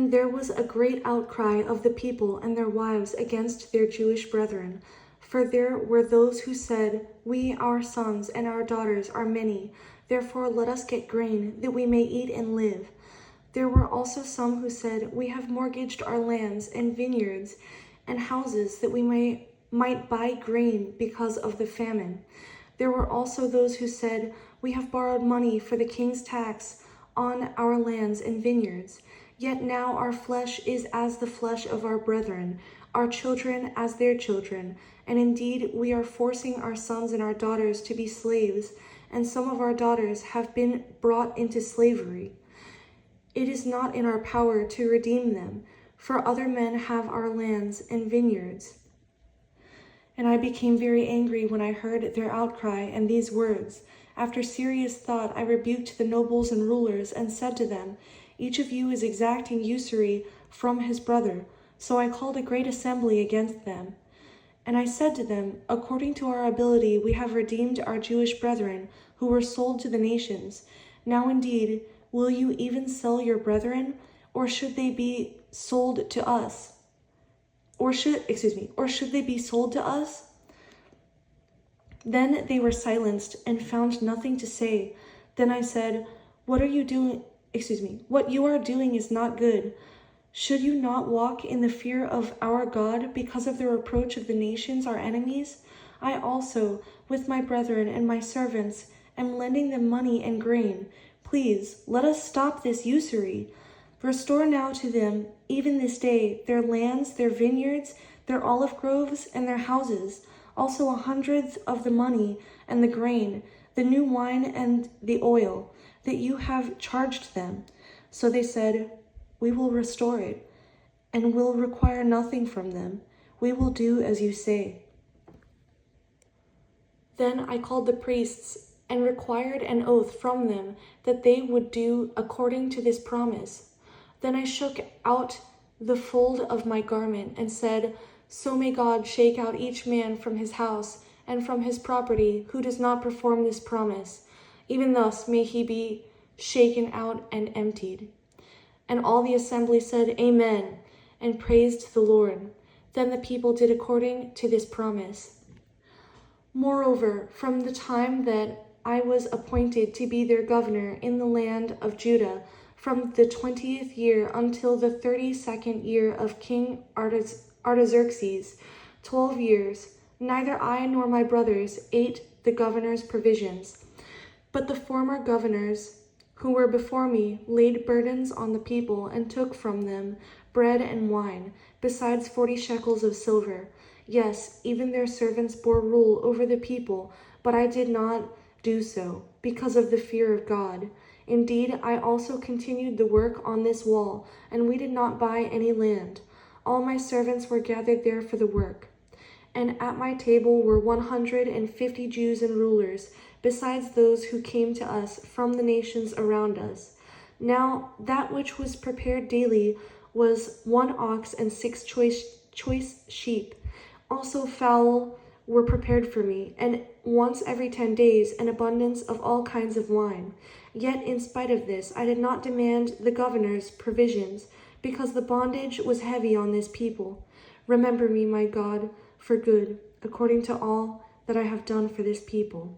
And there was a great outcry of the people and their wives against their Jewish brethren. For there were those who said, "We, our sons and our daughters, are many. Therefore let us get grain, that we may eat and live." There were also some who said, "We have mortgaged our lands and vineyards and houses, that we might buy grain because of the famine." There were also those who said, "We have borrowed money for the king's tax on our lands and vineyards. Yet now our flesh is as the flesh of our brethren, our children as their children. And indeed we are forcing our sons and our daughters to be slaves, and some of our daughters have been brought into slavery. It is not in our power to redeem them, for other men have our lands and vineyards." And I became very angry when I heard their outcry and these words. After serious thought, I rebuked the nobles and rulers and said to them, "Each of you is exacting usury from his brother." So I called a great assembly against them. And I said to them, "According to our ability, we have redeemed our Jewish brethren who were sold to the nations. Now indeed, will you even sell your brethren, or should they be sold to us? Or should they be sold to us?" Then they were silenced and found nothing to say. Then I said, What you are doing is not good. Should you not walk in the fear of our God because of the reproach of the nations, our enemies? I also, with my brethren and my servants, am lending them money and grain. Please, let us stop this usury. Restore now to them, even this day, their lands, their vineyards, their olive groves, and their houses, also 100th of the money and the grain, the new wine and the oil, that you have charged them." So they said, "We will restore it, and will require nothing from them. We will do as you say." Then I called the priests and required an oath from them that they would do according to this promise. Then I shook out the fold of my garment and said, "So may God shake out each man from his house and from his property who does not perform this promise. Even thus may he be shaken out and emptied." And all the assembly said, "Amen," and praised the Lord. Then the people did according to this promise. Moreover, from the time that I was appointed to be their governor in the land of Judah, from the 20th year until the 32nd year of King Artaxerxes, 12 years, neither I nor my brothers ate the governor's provisions. But the former governors who were before me laid burdens on the people and took from them bread and wine, besides 40 shekels of silver. Yes, even their servants bore rule over the people, but I did not do so, because of the fear of God. Indeed, I also continued the work on this wall, and we did not buy any land. All my servants were gathered there for the work. And at my table were 150 Jews and rulers, besides those who came to us from the nations around us. Now that which was prepared daily was 1 ox and 6 choice sheep. Also fowl were prepared for me, and once every 10 days an abundance of all kinds of wine. Yet in spite of this, I did not demand the governor's provisions, because the bondage was heavy on this people. Remember me, my God, for good, according to all that I have done for this people.